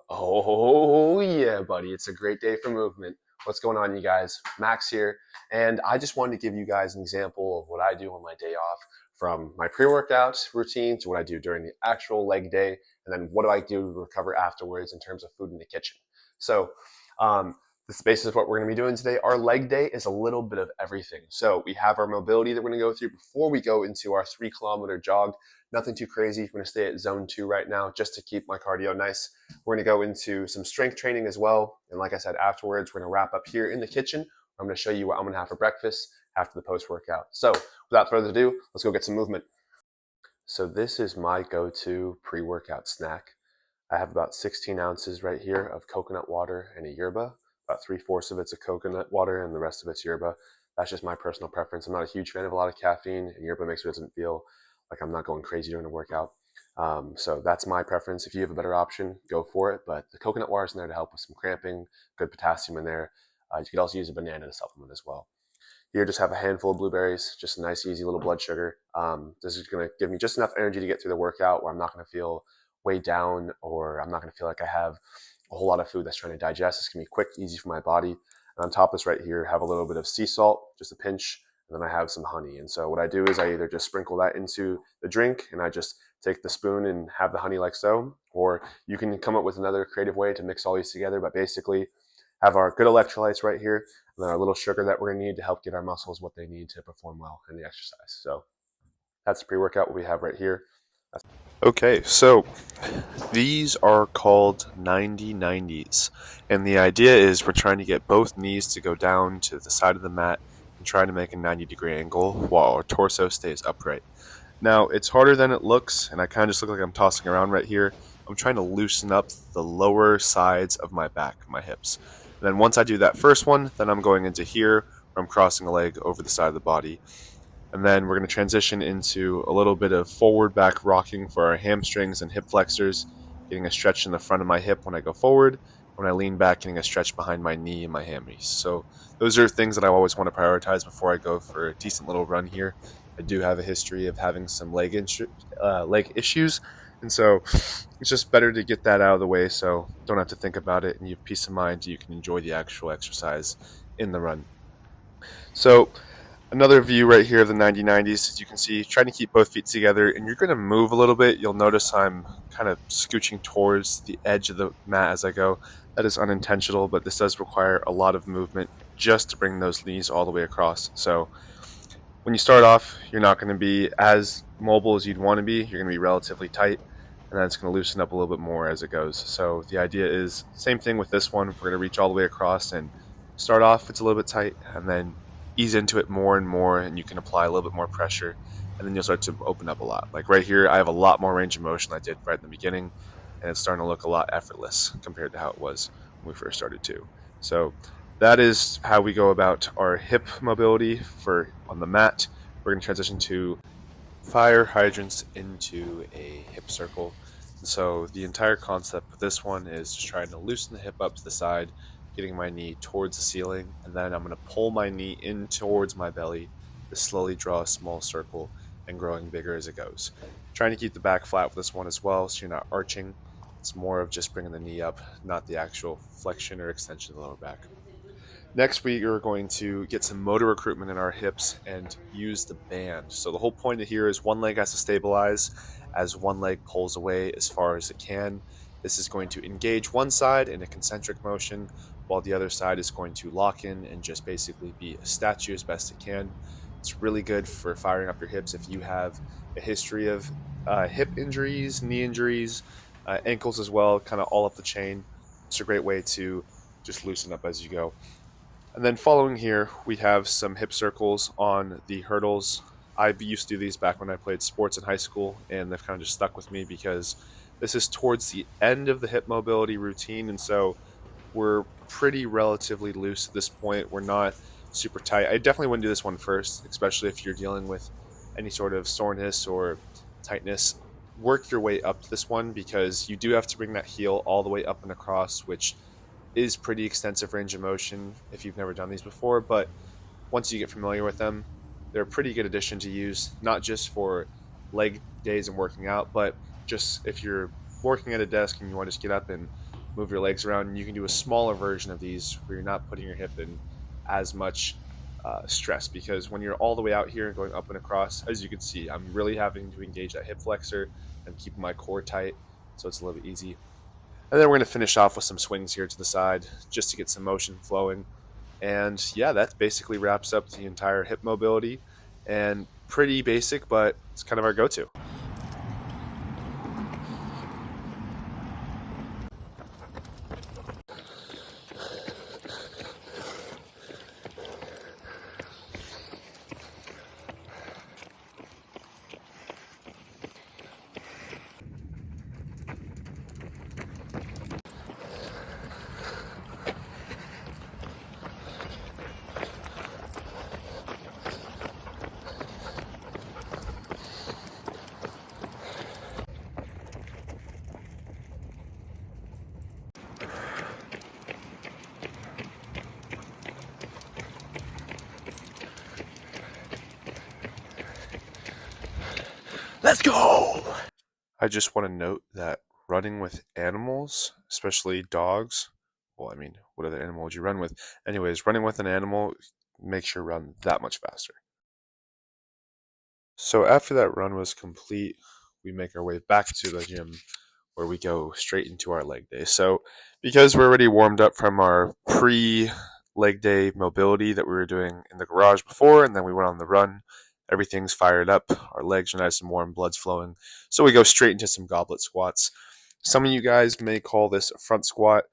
Oh, yeah, buddy. It's a great day for movement. What's going on, you guys? Max here. And I just wanted to give you guys an example of what I do on my day off, from my pre workout routine to what I do during the actual leg day, and then what do I do to recover afterwards in terms of food in the kitchen. So, um, this basis of what we're going to be doing today. Our leg day is a little bit of everything. So, we have our mobility that we're going to go through before we go into our 3 kilometer jog. Nothing too crazy. We're going to stay at zone 2 right now just to keep my cardio nice. We're going to go into some strength training as well. And like I said, afterwards, we're going to wrap up here in the kitchen. I'm going to show you what I'm going to have for breakfast after the post workout. So without further ado, let's go get some movement. So this is my go-to pre-workout snack. I have about 16 ounces right here of coconut water and a yerba. About 3/4 of it's a coconut water and the rest of it's yerba. That's just my personal preference. I'm not a huge fan of a lot of caffeine, and yerba makes me doesn't feel like I'm not going crazy during a workout. So that's my preference. If you have a better option, go for it. But the coconut water is in there to help with some cramping, good potassium in there. You could also use a banana to supplement as well. Here, just have a handful of blueberries, just a nice, easy little blood sugar. This is going to give me just enough energy to get through the workout where I'm not going to feel weighed down, or I'm not going to feel like I have a whole lot of food that's trying to digest. It's going to be quick, easy for my body. And on top of this right here, have a little bit of sea salt, just a pinch, and then I have some honey. And so what I do is I either just sprinkle that into the drink and I just take the spoon and have the honey like so, or you can come up with another creative way to mix all these together. But basically, have our good electrolytes right here, and then our little sugar that we're going to need to help get our muscles what they need to perform well in the exercise. So that's the pre-workout we have right here. Okay, so these are called 90/90s. And the idea is we're trying to get both knees to go down to the side of the mat and trying to make a 90-degree angle while our torso stays upright. Now, it's harder than it looks, and I kind of just look like I'm tossing around right here. I'm trying to loosen up the lower sides of my back, my hips. And then once I do that first one, then I'm going into here where I'm crossing a leg over the side of the body. And then we're going to transition into a little bit of forward back rocking for our hamstrings and hip flexors, getting a stretch in the front of my hip when I go forward. When I lean back, getting a stretch behind my knee and my hammies. So those are things that I always want to prioritize before I go for a decent little run here. I do have a history of having some leg issues, and so it's just better to get that out of the way so don't have to think about it, and you have peace of mind so you can enjoy the actual exercise in the run. So another view right here of the 90/90s, as you can see, trying to keep both feet together, and you're going to move a little bit. You'll notice I'm kind of scooching towards the edge of the mat as I go. That is unintentional, but this does require a lot of movement just to bring those knees all the way across. So when you start off, you're not going to be as mobile as you'd want to be. You're going to be relatively tight, and then it's going to loosen up a little bit more as it goes. So the idea is same thing with this one. We're going to reach all the way across and start off, it's a little bit tight, and then ease into it more and more, and you can apply a little bit more pressure, and then you'll start to open up a lot. Like right here, I have a lot more range of motion than I did right in the beginning, and it's starting to look a lot effortless compared to how it was when we first started too. So that is how we go about our hip mobility for on the mat. We're going to transition to fire hydrants into a hip circle. So the entire concept of this one is just trying to loosen the hip up to the side, getting my knee towards the ceiling, and then I'm going to pull my knee in towards my belly to slowly draw a small circle and growing bigger as it goes. Trying to keep the back flat with this one as well, so you're not arching. It's more of just bringing the knee up, not the actual flexion or extension of the lower back. Next, we are going to get some motor recruitment in our hips and use the band. So the whole point of here is one leg has to stabilize as one leg pulls away as far as it can. This is going to engage one side in a concentric motion, while the other side is going to lock in and just basically be a statue as best it can. It's really good for firing up your hips if you have a history of hip injuries, knee injuries, ankles as well, kind of all up the chain. It's a great way to just loosen up as you go. And then following here, we have some hip circles on the hurdles. I used to do these back when I played sports in high school, and they've kind of just stuck with me because this is towards the end of the hip mobility routine, and so we're pretty relatively loose at this point. We're not super tight. I definitely wouldn't do this one first, especially if you're dealing with any sort of soreness or tightness. Work your way up to this one because you do have to bring that heel all the way up and across, which is pretty extensive range of motion if you've never done these before, but once you get familiar with them, they're a pretty good addition to use, not just for leg days and working out, but just if you're working at a desk and you want to just get up and move your legs around. And you can do a smaller version of these where you're not putting your hip in as much stress, because when you're all the way out here and going up and across, as you can see, I'm really having to engage that hip flexor and keeping my core tight, so it's a little bit easy. And then we're going to finish off with some swings here to the side just to get some motion flowing. And yeah, that basically wraps up the entire hip mobility, and pretty basic, but it's kind of our go-to. Let's go! I just want to note that running with animals, especially dogs, well, I mean, what other animal would you run with? Anyways, running with an animal makes your run that much faster. So after that run was complete, we make our way back to the gym where we go straight into our leg day. So because we're already warmed up from our pre-leg day mobility that we were doing in the garage before, and then we went on the run, everything's fired up, our legs are nice and warm, blood's flowing. So we go straight into some goblet squats. Some of you guys may call this a front squat,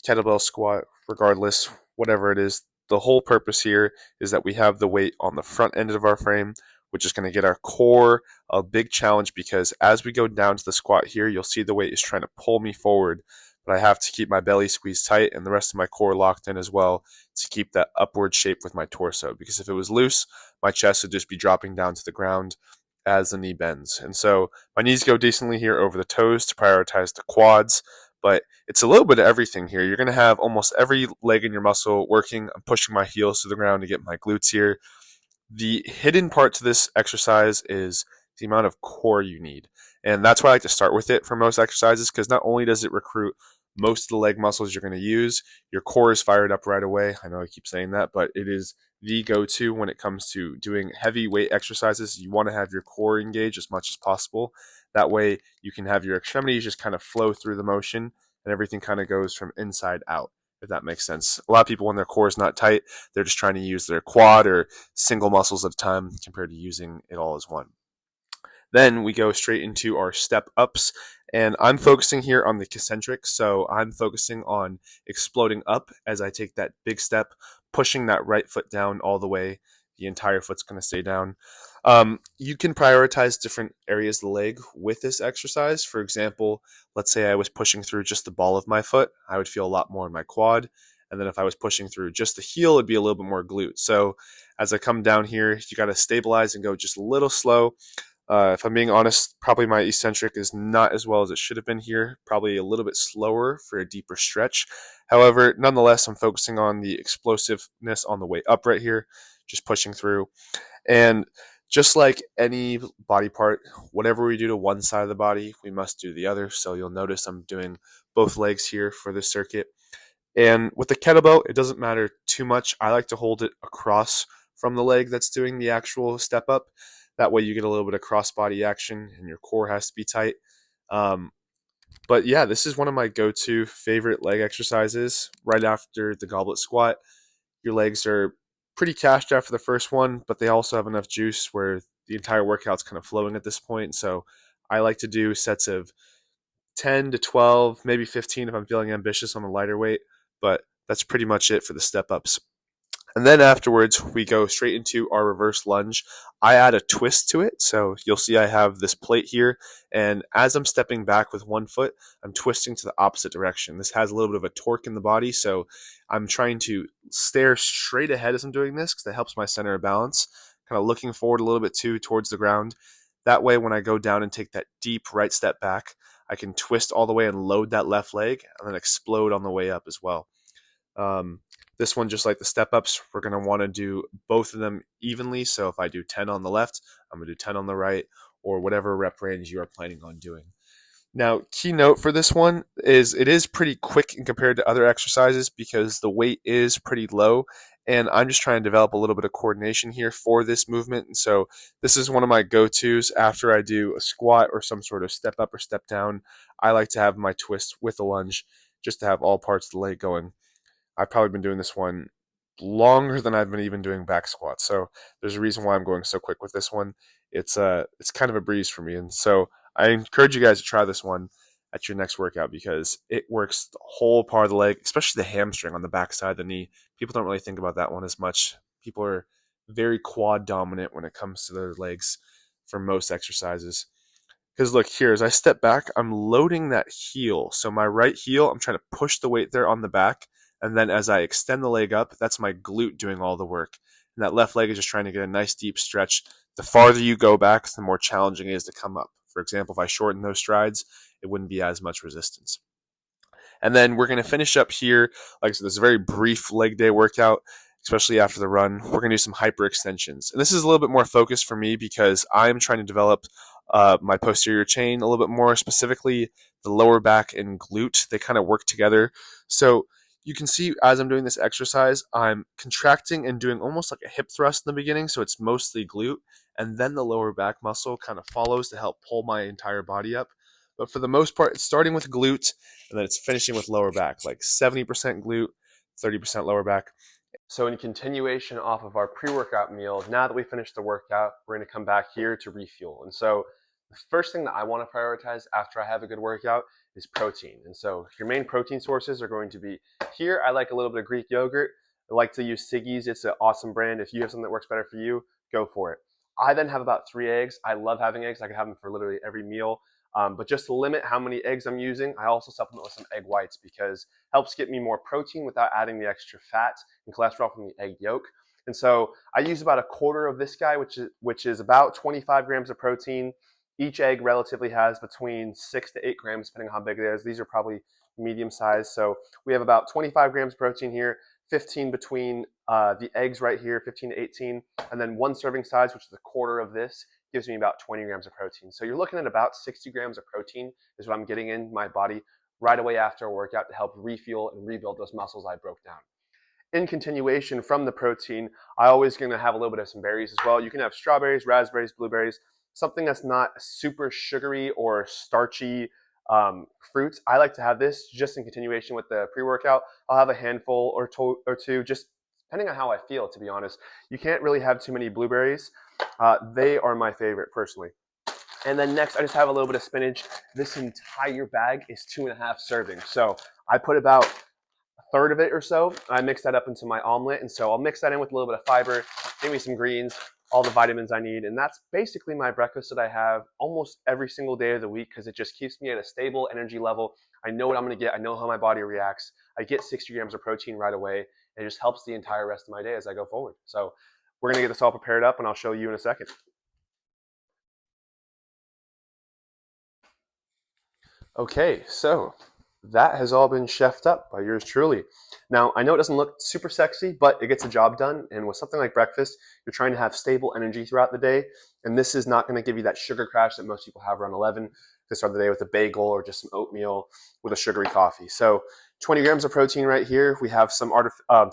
kettlebell squat, regardless, whatever it is. The whole purpose here is that we have the weight on the front end of our frame, which is going to get our core a big challenge, because as we go down to the squat here, you'll see the weight is trying to pull me forward, but I have to keep my belly squeezed tight and the rest of my core locked in as well to keep that upward shape with my torso, because if it was loose, my chest would just be dropping down to the ground as the knee bends. And so my knees go decently here over the toes to prioritize the quads, but it's a little bit of everything here. You're going to have almost every leg in your muscle working. I'm pushing my heels to the ground to get my glutes here. The hidden part to this exercise is the amount of core you need. And that's why I like to start with it for most exercises, because not only does it recruit most of the leg muscles you're going to use, your core is fired up right away. I know I keep saying that, but it is the go-to when it comes to doing heavy weight exercises. You want to have your core engaged as much as possible. That way you can have your extremities just kind of flow through the motion and everything kind of goes from inside out, if that makes sense. A lot of people, when their core is not tight, they're just trying to use their quad or single muscles at a time compared to using it all as one. Then we go straight into our step ups, and I'm focusing here on the concentric. So I'm focusing on exploding up as I take that big step, pushing that right foot down all the way. The entire foot's going to stay down. You can prioritize different areas of the leg with this exercise. For example, let's say I was pushing through just the ball of my foot, I would feel a lot more in my quad. And then if I was pushing through just the heel, it'd be a little bit more glute. So as I come down here, you got to stabilize and go just a little slow. If I'm being honest, probably my eccentric is not as well as it should have been here. Probably a little bit slower for a deeper stretch. However, nonetheless, I'm focusing on the explosiveness on the way up right here, just pushing through. And just like any body part, whatever we do to one side of the body, we must do the other. So you'll notice I'm doing both legs here for this circuit. And with the kettlebell, it doesn't matter too much. I like to hold it across from the leg that's doing the actual step up. That way you get a little bit of cross body action and your core has to be tight. Um, but yeah, this is one of my go-to favorite leg exercises right after the goblet squat. Your legs are pretty cashed after the first one, but they also have enough juice where the entire workout's kind of flowing at this point. So I like to do sets of 10 to 12, maybe 15 if I'm feeling ambitious on a lighter weight, but that's pretty much it for the step ups. And then afterwards, we go straight into our reverse lunge. I add a twist to it. So you'll see I have this plate here. And as I'm stepping back with one foot, I'm twisting to the opposite direction. This has a little bit of a torque in the body. So I'm trying to stare straight ahead as I'm doing this because that helps my center of balance. Kind of looking forward a little bit too towards the ground. That way, when I go down and take that deep right step back, I can twist all the way and load that left leg and then explode on the way up as well. This one, just like the step ups, we're going to want to do both of them evenly. So if I do 10 on the left, I'm going to do 10 on the right, or whatever rep range you are planning on doing. Now, key note for this one is it is pretty quick in compared to other exercises because the weight is pretty low, and I'm just trying to develop a little bit of coordination here for this movement. And so this is one of my go-tos after I do a squat or some sort of step up or step down. I like to have my twist with a lunge just to have all parts of the leg going. I've probably been doing this one longer than I've been even doing back squats. So there's a reason why I'm going so quick with this one. It's kind of a breeze for me, and so I encourage you guys to try this one at your next workout because it works the whole part of the leg, especially the hamstring on the back side of the knee. People don't really think about that one as much. People are very quad dominant when it comes to their legs for most exercises. Because look here, as I step back, I'm loading that heel. So my right heel, I'm trying to push the weight there on the back. And then as I extend the leg up, that's my glute doing all the work. And that left leg is just trying to get a nice deep stretch. The farther you go back, the more challenging it is to come up. For example, if I shorten those strides, it wouldn't be as much resistance. And then we're going to finish up here. Like I said, this is a very brief leg day workout, especially after the run. We're going to do some hyper extensions. And this is a little bit more focused for me because I'm trying to develop my posterior chain a little bit more, specifically the lower back and glute. They kind of work together. So you can see as I'm doing this exercise, I'm contracting and doing almost like a hip thrust in the beginning. So it's mostly glute. And then the lower back muscle kind of follows to help pull my entire body up. But for the most part, it's starting with glute and then it's finishing with lower back, like 70% glute, 30% lower back. So in continuation off of our pre-workout meal, now that we finished the workout, we're going to come back here to refuel. And so the first thing that I want to prioritize after I have a good workout is protein. And so your main protein sources are going to be here. I like a little bit of Greek yogurt. I like to use Siggy's. It's an awesome brand. If you have something that works better for you, go for it. I then have about 3 eggs. I love having eggs. I can have them for literally every meal. But just to limit how many eggs I'm using, I also supplement with some egg whites because it helps get me more protein without adding the extra fat and cholesterol from the egg yolk. And so I use about a quarter of this guy, which is about 25 grams of protein. Each egg relatively has between 6 to 8 grams, depending on how big it is. These are probably medium size. So we have about 25 grams of protein here, 15 between the eggs right here, 15 to 18, and then one serving size, which is a quarter of this, gives me about 20 grams of protein. So you're looking at about 60 grams of protein is what I'm getting in my body right away after a workout to help refuel and rebuild those muscles I broke down. In continuation from the protein, I always going to have a little bit of some berries as well. You can have strawberries, raspberries, blueberries, something that's not super sugary or starchy fruits. I like to have this just in continuation with the pre-workout. I'll have a handful or two, just depending on how I feel, to be honest. You can't really have too many blueberries. They are my favorite personally. And then next, I just have a little bit of spinach. This entire bag is 2.5 servings. So I put about a third of it or so. I mix that up into my omelet. And so I'll mix that in with a little bit of fiber, maybe some greens, all the vitamins I need. And that's basically my breakfast that I have almost every single day of the week because it just keeps me at a stable energy level. I know what I'm going to get. I know how my body reacts. I get 60 grams of protein right away. And it just helps the entire rest of my day as I go forward. So we're going to get this all prepared up and I'll show you in a second. Okay, so that has all been chefed up by yours truly. Now, I know it doesn't look super sexy, but it gets the job done. And with something like breakfast, you're trying to have stable energy throughout the day. And this is not going to give you that sugar crash that most people have around 11 to start the day with a bagel or just some oatmeal with a sugary coffee. So 20 grams of protein right here. We have some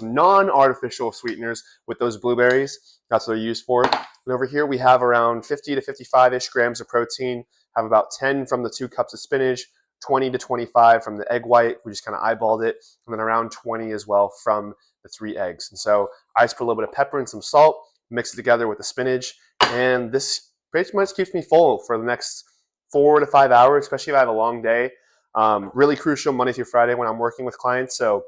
non-artificial sweeteners with those blueberries. That's what they're used for. And over here, we have around 50 to 55-ish grams of protein, have about 10 from the 2 cups of spinach, 20 to 25 from the egg white. We just kind of eyeballed it. And then around 20 as well from the 3 eggs. And so I just put a little bit of pepper and some salt, mix it together with the spinach. And this pretty much keeps me full for the next 4 to 5 hours, especially if I have a long day. Really crucial Monday through Friday when I'm working with clients. So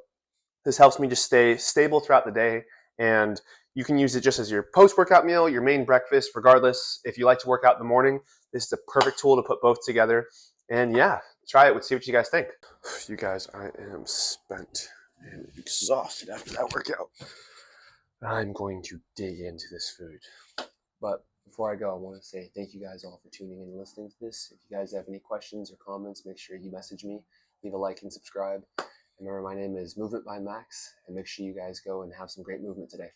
this helps me just stay stable throughout the day. And you can use it just as your post-workout meal, your main breakfast, regardless. If you like to work out in the morning, this is the perfect tool to put both together. And yeah, try it. Let's see what you guys think. You guys, I am spent and exhausted after that workout. I'm going to dig into this food. But before I go, I want to say thank you guys all for tuning in and listening to this. If you guys have any questions or comments, make sure you message me, leave a like and subscribe. Remember, my name is Movement by Max, and make sure you guys go and have some great movement today.